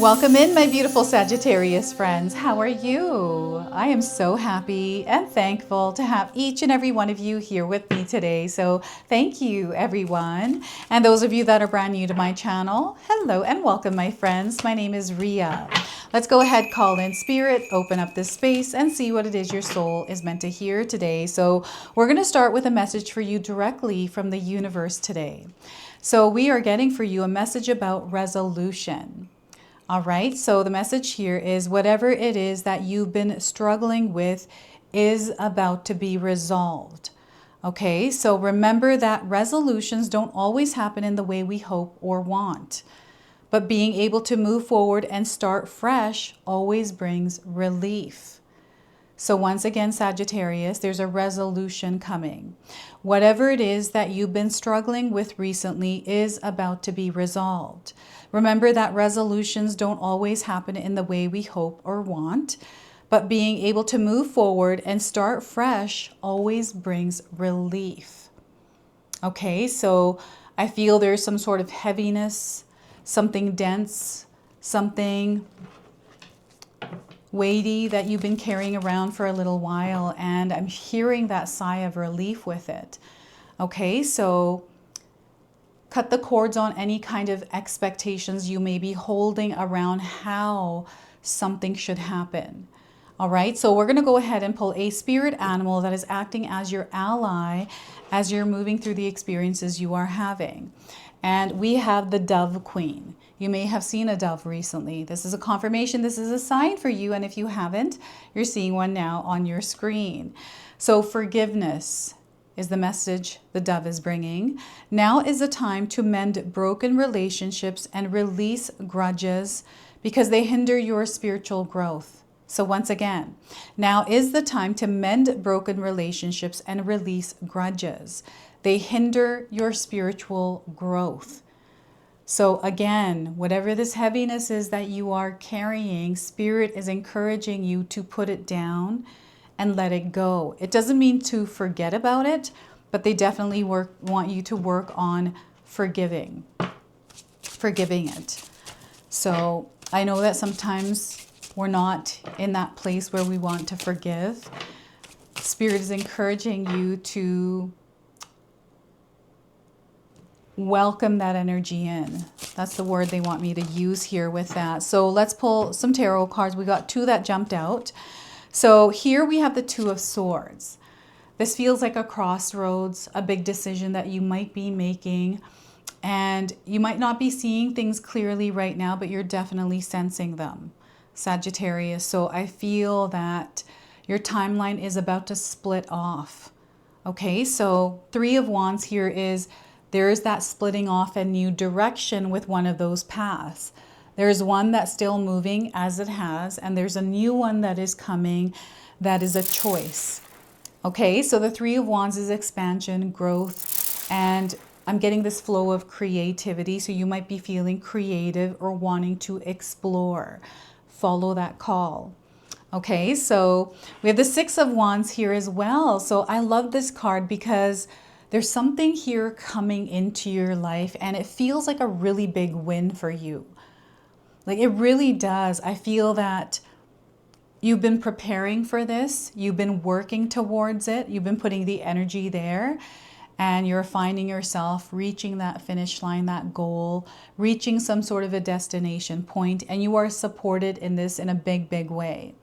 Welcome in, my beautiful Sagittarius friends. How are you? I am so happy and thankful to have each and every one of you here with me today. So thank you, everyone. And those of you that are brand new to my channel, hello and welcome, my friends. My name is Ria. Let's go ahead, call in spirit, open up this space and see what it is your soul is meant to hear today. So we're going to start with a message for you directly from the universe today. So we are getting for you a message about resolution. All right, so the message here is whatever it is that you've been struggling with is about to be resolved. Okay, so remember that resolutions don't always happen in the way we hope or want. But being able to move forward and start fresh always brings relief. So once again, Sagittarius, there's a resolution coming. Whatever it is that you've been struggling with recently is about to be resolved. Remember that resolutions don't always happen in the way we hope or want, but being able to move forward and start fresh always brings relief. Okay, so I feel there's some sort of heaviness, something dense, something weighty that you've been carrying around for a little while, and I'm hearing that sigh of relief with it. Okay, so cut the cords on any kind of expectations you may be holding around how something should happen. All right, so we're going to go ahead and pull a spirit animal that is acting as your ally as you're moving through the experiences you are having. And we have the Dove Queen. You may have seen a dove recently. This is a confirmation. This is a sign for you. And if you haven't, you're seeing one now on your screen. So forgiveness is the message the dove is bringing. Now is the time to mend broken relationships and release grudges because they hinder your spiritual growth. So once again, now is the time to mend broken relationships and release grudges. They hinder your spiritual growth. So again, whatever this heaviness is that you are carrying, Spirit is encouraging you to put it down and let it go. It doesn't mean to forget about it, but they definitely want you to work on forgiving it. So I know that sometimes we're not in that place where we want to forgive. Spirit is encouraging you to welcome that energy in. That's the word they want me to use here with that. So let's pull some tarot cards. We got two that jumped out. So here we have the Two of Swords. This feels like a crossroads, a big decision that you might be making. And you might not be seeing things clearly right now, but you're definitely sensing them, Sagittarius. So I feel that your timeline is about to split off. Okay, so Three of Wands here is there is that splitting off a new direction with one of those paths. There's one that's still moving as it has, and there's a new one that is coming that is a choice. Okay, so the Three of Wands is expansion, growth, and I'm getting this flow of creativity. So you might be feeling creative or wanting to explore. Follow that call. Okay, so we have the Six of Wands here as well. So I love this card because there's something here coming into your life and it feels like a really big win for you. Like it really does. I feel that you've been preparing for this. You've been working towards it. You've been putting the energy there and you're finding yourself reaching that finish line, that goal, reaching some sort of a destination point, and you are supported in this in a big, big way.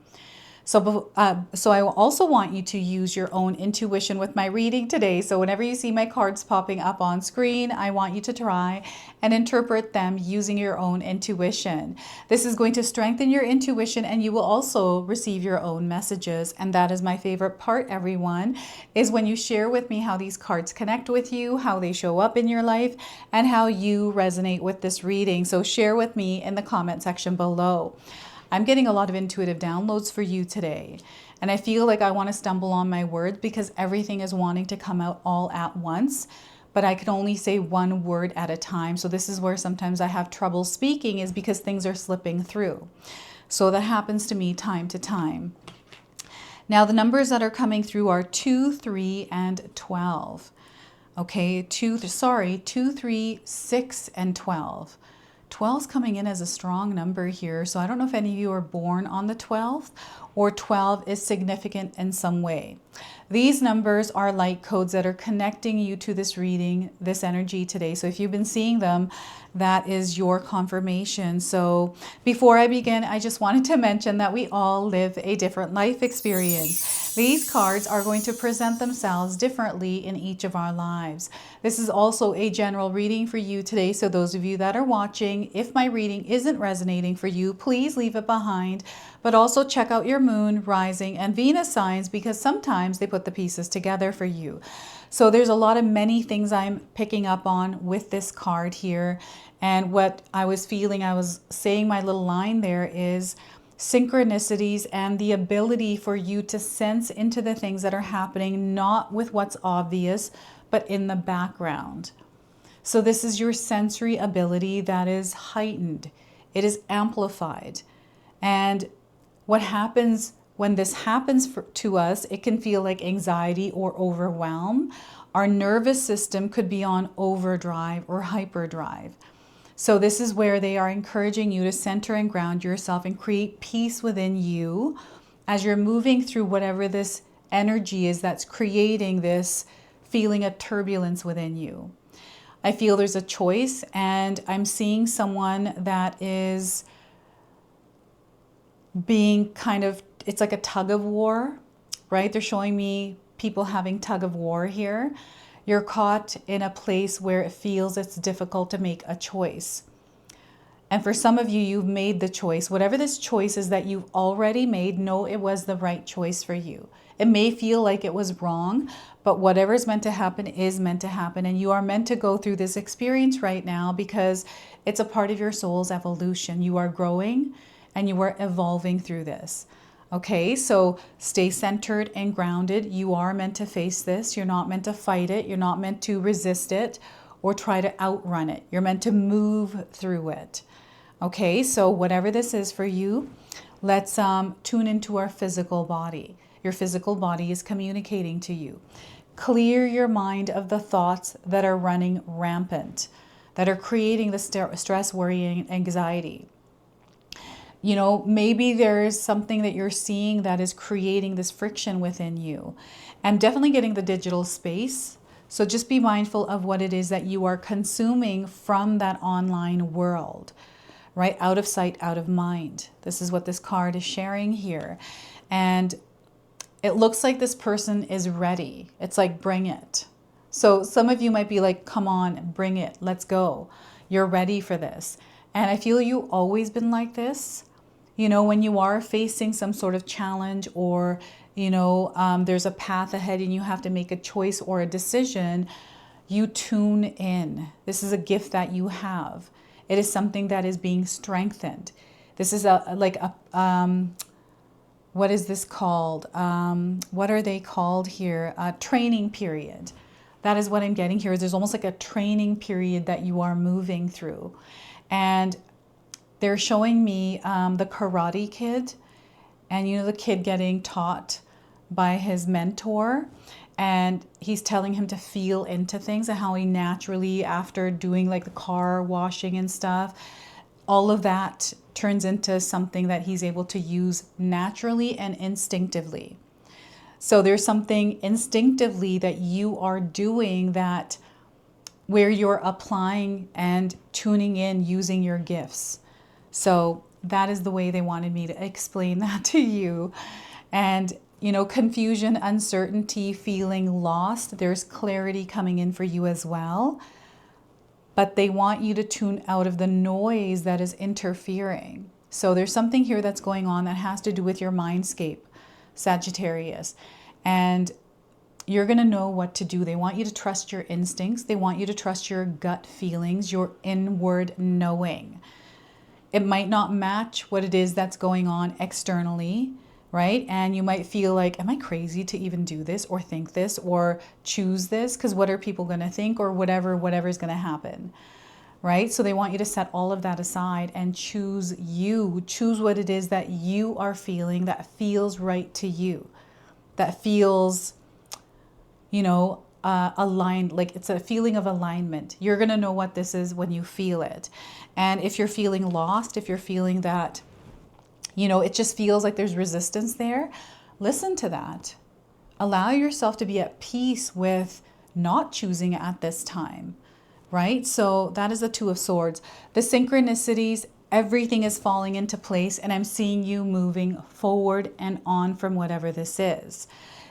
So I also want you to use your own intuition with my reading today. So whenever you see my cards popping up on screen, I want you to try and interpret them using your own intuition. This is going to strengthen your intuition and you will also receive your own messages. And that is my favorite part, everyone, is when you share with me how these cards connect with you, how they show up in your life, and how you resonate with this reading. So share with me in the comment section below. I'm getting a lot of intuitive downloads for you today. And I feel like I want to stumble on my words because everything is wanting to come out all at once. But I can only say one word at a time. So this is where sometimes I have trouble speaking is because things are slipping through. So that happens to me time to time. Now the numbers that are coming through are 2, 3, and 12. Okay, 2, 3, 6, and 12. 12's coming in as a strong number here. So I don't know if any of you are born on the 12th or 12 is significant in some way. These numbers are light codes that are connecting you to this reading, this energy today. So if you've been seeing them, that is your confirmation. So before I begin, I just wanted to mention that we all live a different life experience. These cards are going to present themselves differently in each of our lives. This is also a general reading for you today. So those of you that are watching, if my reading isn't resonating for you, please leave it behind. But also check out your moon, rising, and Venus signs, because sometimes they put the pieces together for you. So there's a lot of many things I'm picking up on with this card here. And what I was feeling, I was saying my little line there, is synchronicities and the ability for you to sense into the things that are happening, not with what's obvious, but in the background. So this is your sensory ability that is heightened. It is amplified. And what happens when this happens to us, it can feel like anxiety or overwhelm. Our nervous system could be on overdrive or hyperdrive. So this is where they are encouraging you to center and ground yourself and create peace within you as you're moving through whatever this energy is that's creating this feeling of turbulence within you. I feel there's a choice, and I'm seeing someone that is being kind of, it's like a tug of war, right? They're showing me people having tug of war here. You're caught in a place where it feels it's difficult to make a choice. And for some of you, you've made the choice. Whatever this choice is that you've already made, know it was the right choice for you. It may feel like it was wrong, but whatever is meant to happen is meant to happen. And you are meant to go through this experience right now because it's a part of your soul's evolution. You are growing and you are evolving through this. Okay, so stay centered and grounded. You are meant to face this. You're not meant to fight it. You're not meant to resist it or try to outrun it. You're meant to move through it. Okay, so whatever this is for you, let's tune into our physical body. Your physical body is communicating to you. Clear your mind of the thoughts that are running rampant, that are creating the stress, worry, and anxiety. You know, maybe there's something that you're seeing that is creating this friction within you. I'm definitely getting the digital space. So just be mindful of what it is that you are consuming from that online world, right? Out of sight, out of mind. This is what this card is sharing here. And it looks like this person is ready. It's like, bring it. So some of you might be like, come on, bring it. Let's go. You're ready for this. And I feel you've always been like this. You know, when you are facing some sort of challenge or, you know, there's a path ahead and you have to make a choice or a decision, you tune in. This is a gift that you have. It is something that is being strengthened. This is what is this called? What are they called here? A training period. That is what I'm getting here. There's almost like a training period that you are moving through. And they're showing me the Karate Kid, and you know, the kid getting taught by his mentor, and he's telling him to feel into things and how he naturally, after doing like the car washing and stuff, all of that turns into something that he's able to use naturally and instinctively. So there's something instinctively that you are doing that where you're applying and tuning in using your gifts. So that is the way they wanted me to explain that to you. And, you know, confusion, uncertainty, feeling lost, there's clarity coming in for you as well. But they want you to tune out of the noise that is interfering. So there's something here that's going on that has to do with your mindscape, Sagittarius. And you're going to know what to do. They want you to trust your instincts. They want you to trust your gut feelings, your inward knowing. It might not match what it is that's going on externally, right? And you might feel like, am I crazy to even do this or think this or choose this? Because what are people going to think, or whatever is going to happen, right? So they want you to set all of that aside and choose you. Choose what it is that you are feeling that feels right to you, that feels, you know, aligned, like it's a feeling of alignment. You're going to know what this is when you feel it. And if you're feeling lost, if you're feeling that, you know, it just feels like there's resistance there, listen to that. Allow yourself to be at peace with not choosing at this time, right? So that is the Two of Swords. The synchronicities, everything is falling into place, and I'm seeing you moving forward and on from whatever this is.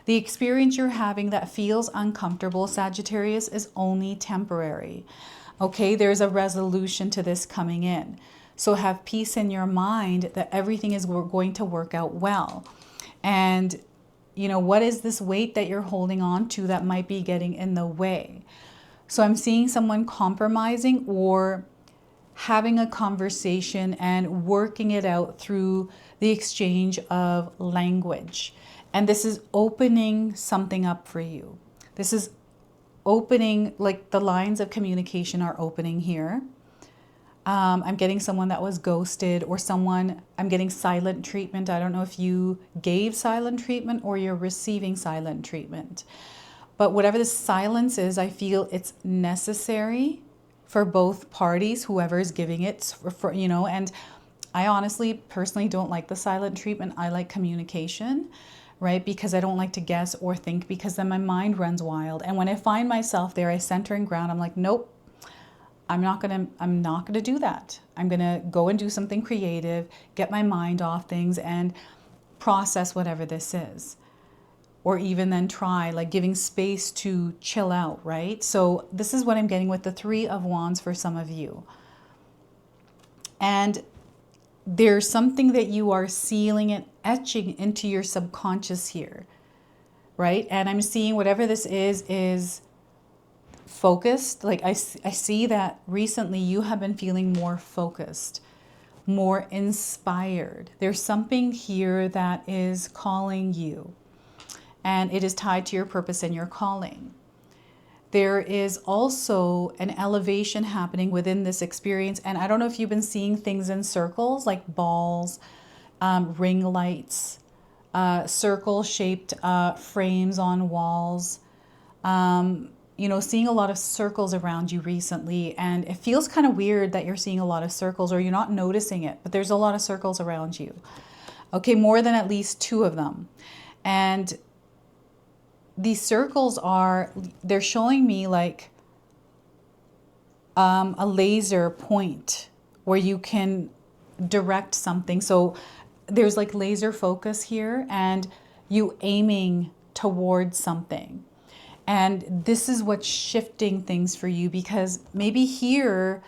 The experience you're having that feels uncomfortable, Sagittarius, is only temporary. Okay, there's a resolution to this coming in. So have peace in your mind that everything is going to work out well. And, you know, what is this weight that you're holding on to that might be getting in the way? So I'm seeing someone compromising or having a conversation and working it out through the exchange of language. And this is opening something up for you. This is opening, like the lines of communication are opening here. I'm getting someone that was ghosted, or someone, I'm getting silent treatment. I don't know if you gave silent treatment or you're receiving silent treatment. But whatever the silence is, I feel it's necessary for both parties, whoever is giving it, for, you know, and I honestly, personally don't like the silent treatment. I like communication, right? Because I don't like to guess or think, because then my mind runs wild. And when I find myself there, I center and ground. I'm like, nope, I'm not gonna do that. I'm gonna go and do something creative, get my mind off things and process whatever this is. Or even then try like giving space to chill out, right? So this is what I'm getting with the Three of Wands for some of you. And there's something that you are sealing and etching into your subconscious here, right? And I'm seeing whatever this is focused. Like I see that recently you have been feeling more focused, more inspired. There's something here that is calling you, and it is tied to your purpose and your calling. There is also an elevation happening within this experience. And I don't know if you've been seeing things in circles, like balls, ring lights, circle-shaped frames on walls. You know, seeing a lot of circles around you recently. And it feels kind of weird that you're seeing a lot of circles or you're not noticing it, but there's a lot of circles around you. Okay, more than at least 2 of them. And these circles they're showing me like a laser point where you can direct something. So there's like laser focus here and you aiming towards something. And this is what's shifting things for you, because maybe here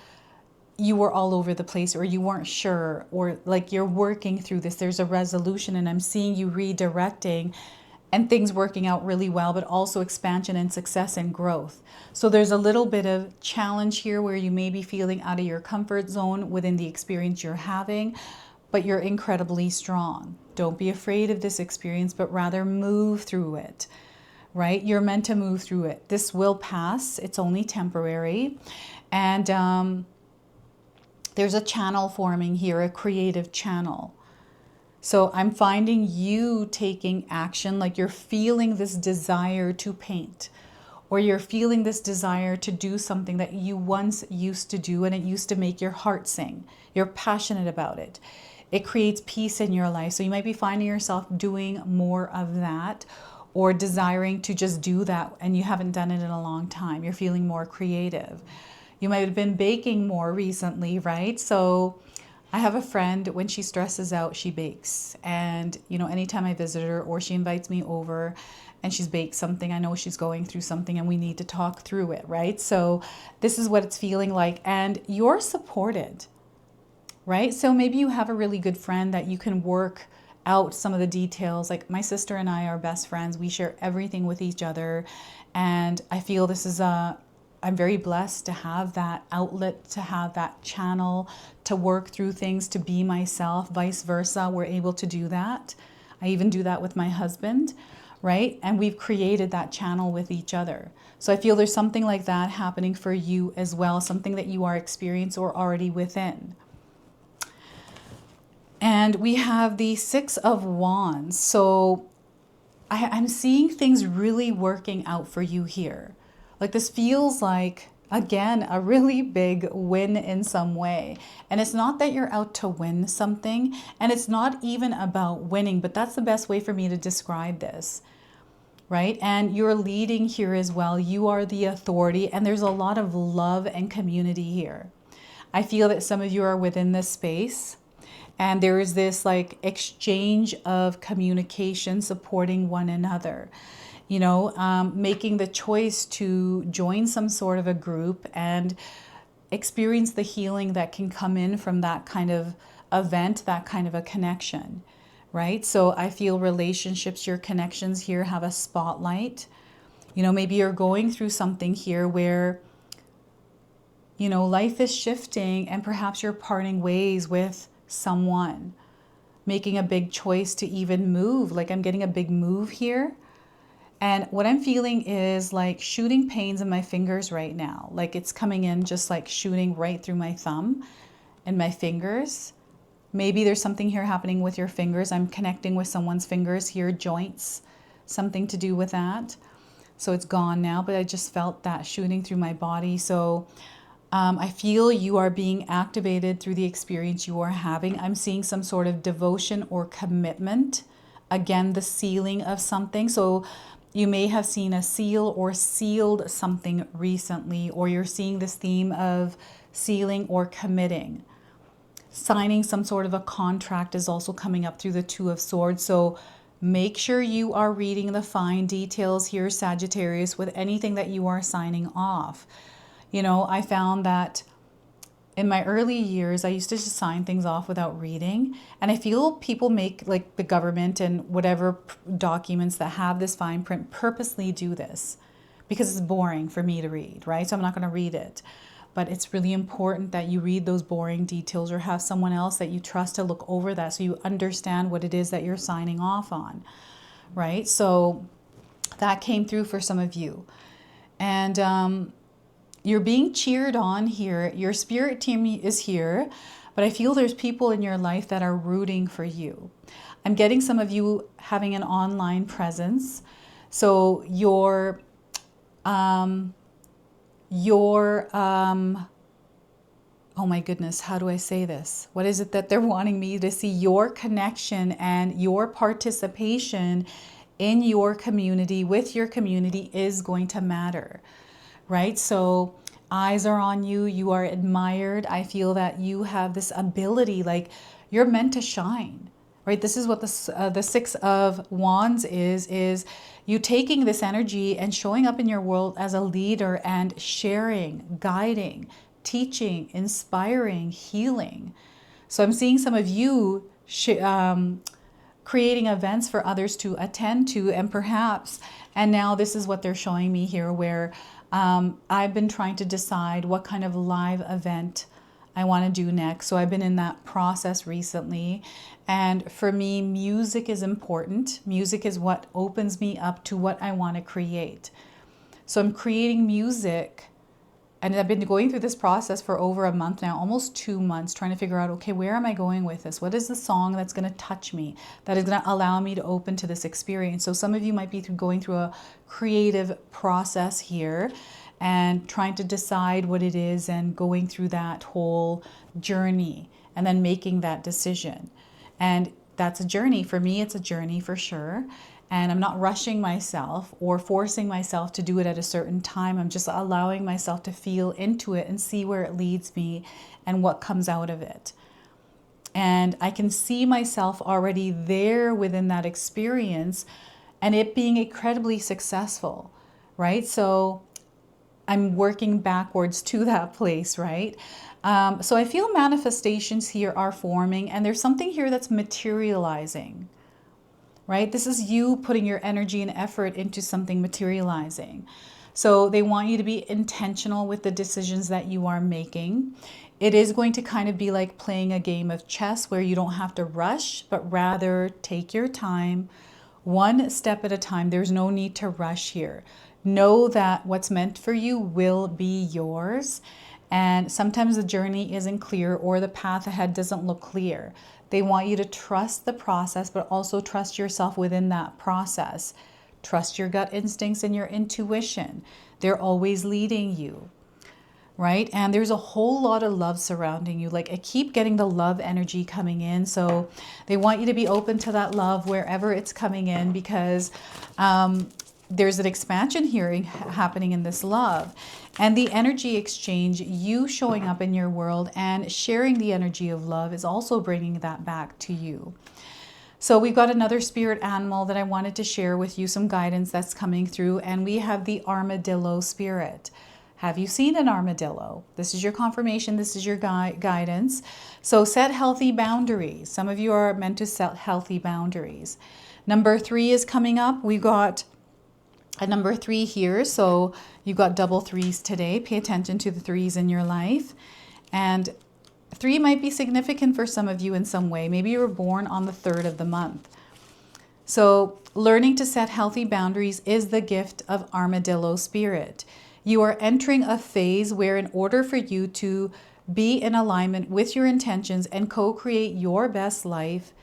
you were all over the place or you weren't sure, or like you're working through this. There's a resolution and I'm seeing you redirecting and things working out really well, but also expansion and success and growth. So there's a little bit of challenge here where you may be feeling out of your comfort zone within the experience you're having, but you're incredibly strong. Don't be afraid of this experience, but rather move through it, right? You're meant to move through it. This will pass. It's only temporary. And there's a channel forming here, a creative channel. So I'm finding you taking action, like you're feeling this desire to paint, or you're feeling this desire to do something that you once used to do and it used to make your heart sing. You're passionate about it. It creates peace in your life. So you might be finding yourself doing more of that, or desiring to just do that and you haven't done it in a long time. You're feeling more creative. You might have been baking more recently, right? So I have a friend, when she stresses out, she bakes. And, you know, anytime I visit her or she invites me over and she's baked something, I know she's going through something and we need to talk through it, right? So this is what it's feeling like. And you're supported, right? So maybe you have a really good friend that you can work out some of the details. Like my sister and I are best friends. We share everything with each other. And I feel this is I'm very blessed to have that outlet, to have that channel, to work through things, to be myself, vice versa. We're able to do that. I even do that with my husband, right? And we've created that channel with each other. So I feel there's something like that happening for you as well, something that you are experiencing or already within. And we have the 6 of Wands. So I'm seeing things really working out for you here. Like this feels like, again, a really big win in some way. And it's not that you're out to win something, and it's not even about winning, but that's the best way for me to describe this, right? And you're leading here as well. You are the authority, and there's a lot of love and community here. I feel that some of you are within this space, and there is this like exchange of communication, supporting one another, you know, making the choice to join some sort of a group and experience the healing that can come in from that kind of event, that kind of a connection, right? So I feel relationships, your connections here have a spotlight. You know, maybe you're going through something here where, you know, life is shifting and perhaps you're parting ways with someone, making a big choice to even move. Like I'm getting a big move here. And what I'm feeling is like shooting pains in my fingers right now. Like it's coming in just like shooting right through my thumb and my fingers. Maybe there's something here happening with your fingers. I'm connecting with someone's fingers here, joints, something to do with that. So it's gone now, but I just felt that shooting through my body. So I feel you are being activated through the experience you are having. I'm seeing some sort of devotion or commitment. Again, the sealing of something. So you may have seen a seal or sealed something recently, or you're seeing this theme of sealing or committing. Signing some sort of a contract is also coming up through the Two of Swords. So make sure you are reading the fine details here, Sagittarius, with anything that you are signing off. You know, I found that in my early years, I used to just sign things off without reading. And I feel people make, like the government and whatever documents that have this fine print, purposely do this because it's boring for me to read, right? So I'm not going to read it. But it's really important that you read those boring details or have someone else that you trust to look over that so you understand what it is that you're signing off on, right? So that came through for some of you. And you're being cheered on here. Your spirit team is here, but I feel there's people in your life that are rooting for you. I'm getting some of you having an online presence. So oh my goodness, how do I say this? What is it that they're wanting me to see? Your connection and your participation in your community, with your community, is going to matter. Right? So eyes are on you. You are admired. I feel that you have this ability, like you're meant to shine, right? This is what the Six of Wands is you taking this energy and showing up in your world as a leader and sharing, guiding, teaching, inspiring, healing. So I'm seeing some of you creating events for others to attend to, and perhaps, and now this is what they're showing me here, where I've been trying to decide what kind of live event I want to do next. So I've been in that process recently. And for me, music is important. Music is what opens me up to what I want to create. So I'm creating music. And I've been going through this process for over a month now, almost 2 months, trying to figure out, okay, where am I going with this? What is the song that's going to touch me, that is going to allow me to open to this experience? So some of you might be going through a creative process here and trying to decide what it is and going through that whole journey and then making that decision. And that's a journey. For me, it's a journey for sure. And I'm not rushing myself or forcing myself to do it at a certain time. I'm just allowing myself to feel into it and see where it leads me and what comes out of it. And I can see myself already there within that experience and it being incredibly successful, right? So I'm working backwards to that place, right? So I feel manifestations here are forming, and there's something here that's materializing. Right? This is you putting your energy and effort into something materializing. So they want you to be intentional with the decisions that you are making. It is going to kind of be like playing a game of chess where you don't have to rush, but rather take your time, one step at a time. There's no need to rush here. Know that what's meant for you will be yours. And sometimes the journey isn't clear or the path ahead doesn't look clear. They want you to trust the process, but also trust yourself within that process. Trust your gut instincts and your intuition. They're always leading you, right? And there's a whole lot of love surrounding you. Like, I keep getting the love energy coming in. So they want you to be open to that love wherever it's coming in, because there's an expansion here happening in this love. And the energy exchange, you showing up in your world and sharing the energy of love, is also bringing that back to you. So we've got another spirit animal that I wanted to share with you, some guidance that's coming through. And we have the armadillo spirit. Have you seen an armadillo? This is your confirmation. This is your guidance. So set healthy boundaries. Some of you are meant to set healthy boundaries. Number 3 is coming up. We got a number 3 here. So you've got double 3s today. Pay attention to the 3s in your life. And 3 might be significant for some of you in some way. Maybe you were born on the 3rd of the month. So learning to set healthy boundaries is the gift of armadillo spirit. You are entering a phase where, in order for you to be in alignment with your intentions and co-create your best life,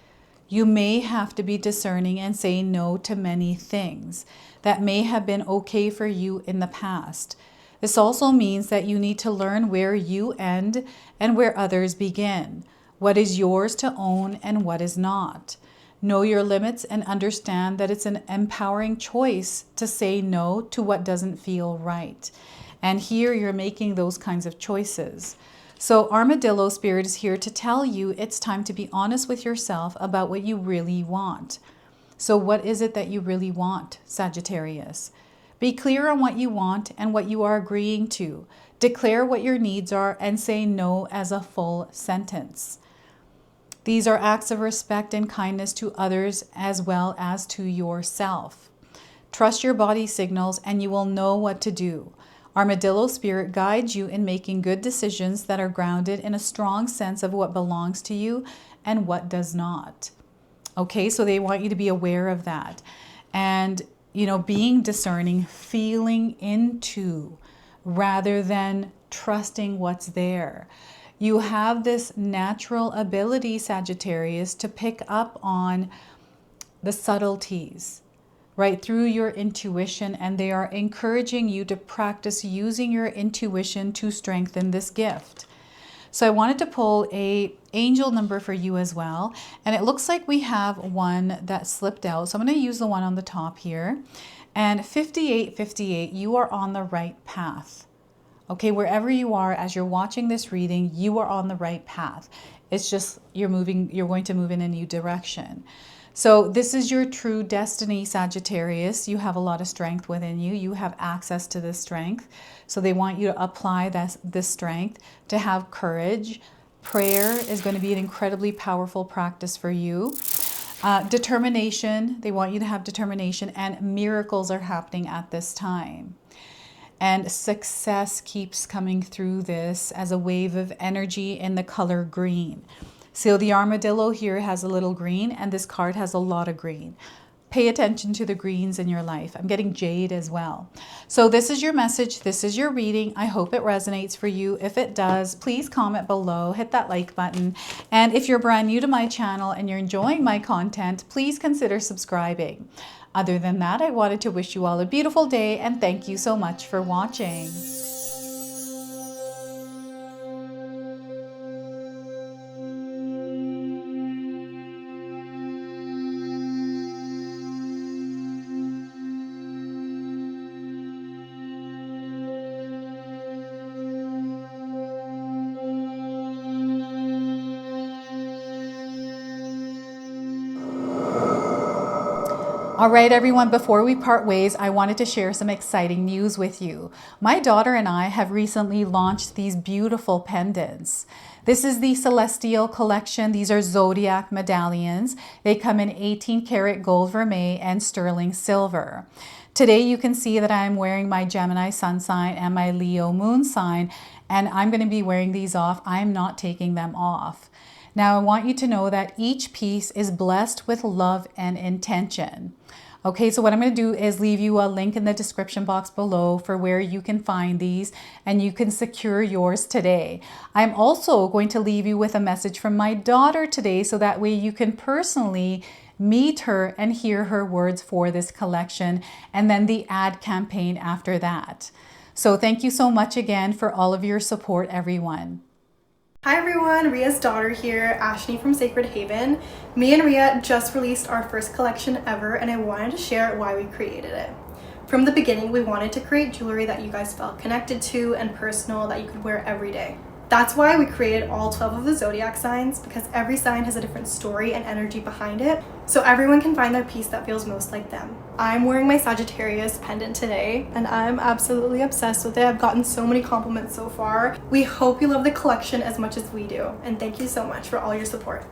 you may have to be discerning and say no to many things that may have been okay for you in the past. This also means that you need to learn where you end and where others begin, what is yours to own and what is not. Know your limits and understand that it's an empowering choice to say no to what doesn't feel right. And here you're making those kinds of choices. So armadillo spirit is here to tell you it's time to be honest with yourself about what you really want. So what is it that you really want, Sagittarius? Be clear on what you want and what you are agreeing to. Declare what your needs are and say no as a full sentence. These are acts of respect and kindness to others as well as to yourself. Trust your body signals and you will know what to do. Armadillo spirit guides you in making good decisions that are grounded in a strong sense of what belongs to you and what does not. Okay, so they want you to be aware of that. And, you know, being discerning, feeling into rather than trusting what's there. You have this natural ability, Sagittarius, to pick up on the subtleties, right, through your intuition, and they are encouraging you to practice using your intuition to strengthen this gift. So I wanted to pull a angel number for you as well, and it looks like we have one that slipped out. So I'm going to use the one on the top here, and 5858, you are on the right path. Okay, wherever you are as you're watching this reading, you are on the right path. It's just you're going to move in a new direction. So this is your true destiny, Sagittarius. You have a lot of strength within you. You have access to this strength. So they want you to apply this strength, to have courage. Prayer is going to be an incredibly powerful practice for you. Determination, they want you to have determination, and miracles are happening at this time. And success keeps coming through this as a wave of energy in the color green. So the armadillo here has a little green, and this card has a lot of green. Pay attention to the greens in your life. I'm getting jade as well. So this is your message. This is your reading. I hope it resonates for you. If it does, please comment below, hit that like button. And if you're brand new to my channel and you're enjoying my content, please consider subscribing. Other than that, I wanted to wish you all a beautiful day and thank you so much for watching. All right, everyone, before we part ways, I wanted to share some exciting news with you. My daughter and I have recently launched these beautiful pendants. This is the Celestial Collection. These are zodiac medallions. They come in 18 karat gold vermeil and sterling silver. Today you can see that I'm wearing my Gemini sun sign and my Leo moon sign, and I'm going to be wearing these off. I'm not taking them off. Now I want you to know that each piece is blessed with love and intention. Okay, so what I'm going to do is leave you a link in the description box below for where you can find these and you can secure yours today. I'm also going to leave you with a message from my daughter today so that way you can personally meet her and hear her words for this collection and then the ad campaign after that. So thank you so much again for all of your support, everyone. Hi everyone, Ria's daughter here, Ashley from Sacred Haven. Me and Ria just released our first collection ever and I wanted to share why we created it. From the beginning, we wanted to create jewelry that you guys felt connected to and personal that you could wear every day. That's why we created all 12 of the zodiac signs, because every sign has a different story and energy behind it, so everyone can find their piece that feels most like them. I'm wearing my Sagittarius pendant today, and I'm absolutely obsessed with it. I've gotten so many compliments so far. We hope you love the collection as much as we do, and thank you so much for all your support.